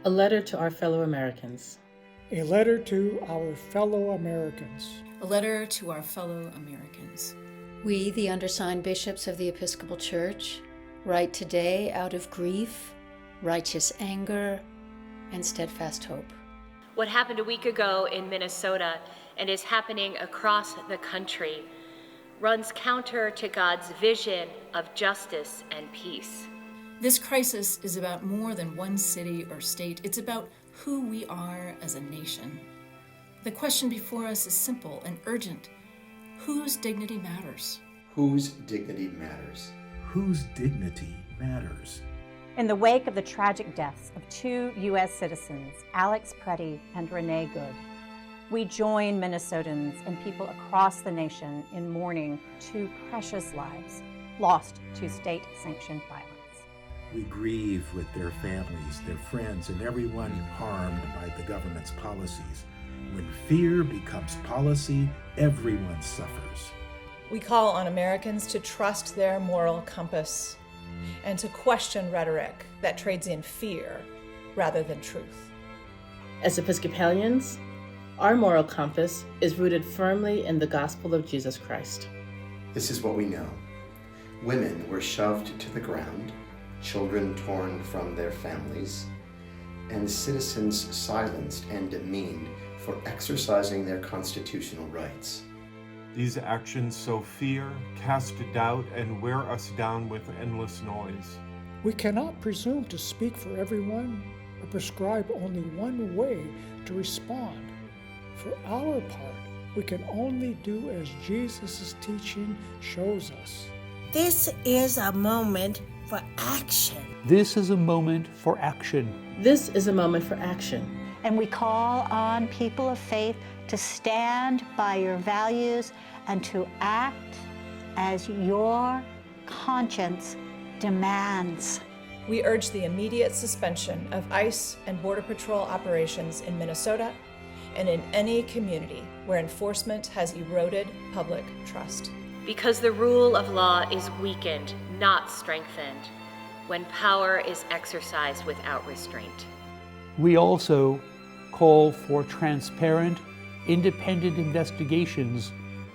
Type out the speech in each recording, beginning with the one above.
A letter to our fellow Americans. A letter to our fellow Americans. A letter to our fellow Americans. We, the undersigned bishops of the Episcopal Church, write today out of grief, righteous anger, and steadfast hope. What happened a week ago in Minnesota and is happening across the country runs counter to God's vision of justice and peace. This crisis is about more than one city or state. It's about who we are as a nation. The question before us is simple and urgent. Whose dignity matters? Whose dignity matters? Whose dignity matters? In the wake of the tragic deaths of 2 U.S. citizens, Alex Preddy and Renee Good, we join Minnesotans and people across the nation in mourning 2 precious lives lost to state-sanctioned violence. We grieve with their families, their friends, and everyone harmed by the government's policies. When fear becomes policy, everyone suffers. We call on Americans to trust their moral compass and to question rhetoric that trades in fear rather than truth. As Episcopalians, our moral compass is rooted firmly in the gospel of Jesus Christ. This is what we know. Women were shoved to the ground, children torn from their families, and citizens silenced and demeaned for exercising their constitutional rights. These actions sow fear, cast doubt, and wear us down with endless noise. We cannot presume to speak for everyone or prescribe only one way to respond. For our part, we can only do as Jesus' teaching shows us. This is a moment for action. This is a moment for action. This is a moment for action. And we call on people of faith to stand by your values and to act as your conscience demands. We urge the immediate suspension of ICE and Border Patrol operations in Minnesota and in any community where enforcement has eroded public trust. Because the rule of law is weakened, not strengthened, when power is exercised without restraint. We also call for transparent, independent investigations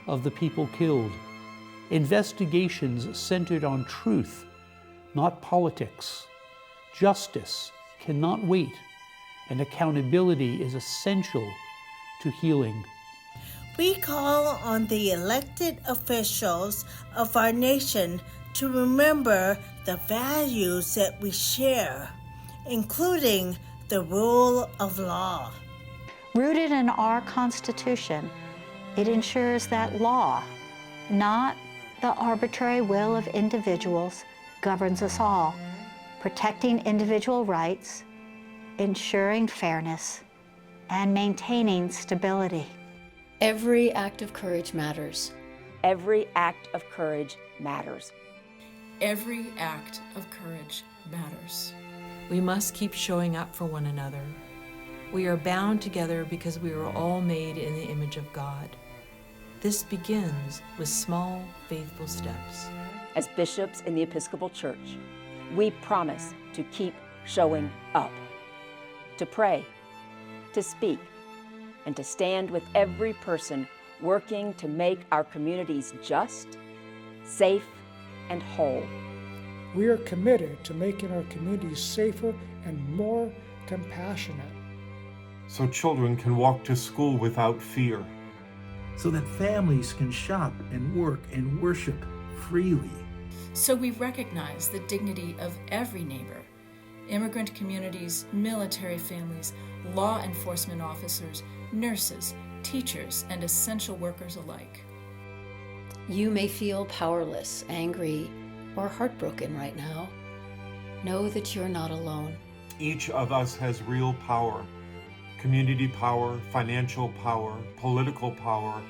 of the people killed. Investigations centered on truth, not politics. Justice cannot wait, and accountability is essential to healing. We call on the elected officials of our nation to remember the values that we share, including the rule of law. Rooted in our Constitution, it ensures that law, not the arbitrary will of individuals, governs us all, protecting individual rights, ensuring fairness, and maintaining stability. Every act of courage matters. Every act of courage matters. Every act of courage matters. We must keep showing up for one another. We are bound together because we are all made in the image of God. This begins with small, faithful steps. As bishops in the Episcopal Church, we promise to keep showing up, to pray, to speak, and to stand with every person working to make our communities just, safe, and whole. We are committed to making our communities safer and more compassionate. So children can walk to school without fear. So that families can shop and work and worship freely. So we recognize the dignity of every neighbor, immigrant communities, military families, law enforcement officers, nurses, teachers, and essential workers alike. You may feel powerless, angry, or heartbroken right now. Know that you're not alone. Each of us has real power. Community power, financial power, political power,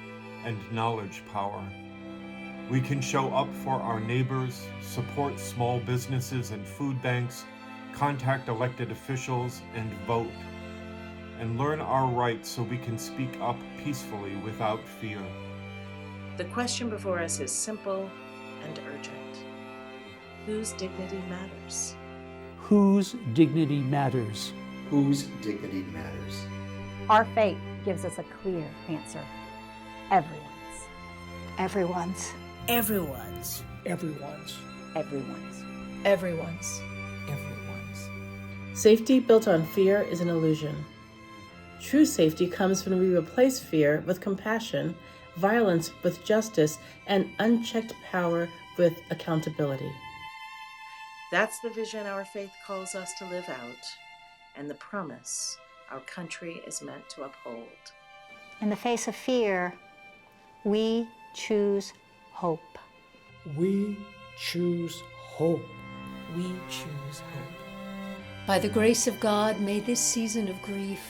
and knowledge power. We can show up for our neighbors, support small businesses and food banks, contact elected officials, and vote. And learn our rights so we can speak up peacefully without fear. The question before us is simple and urgent. Whose dignity matters? Whose dignity matters? whose dignity matters. Our faith gives us a clear answer. Everyone's. Everyone's. Everyone's. Everyone's. Everyone's. Everyone's. Safety built on fear is an illusion. True safety comes when we replace fear with compassion, violence with justice, and unchecked power with accountability. That's the vision our faith calls us to live out, and the promise our country is meant to uphold. In the face of fear, we choose hope. We choose hope. We choose hope. By the grace of God, may this season of grief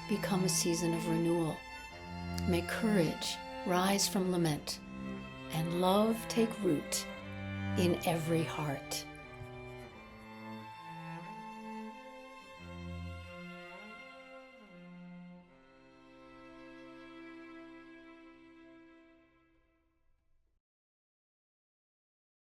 become a season of renewal. May courage rise from lament and love take root in every heart.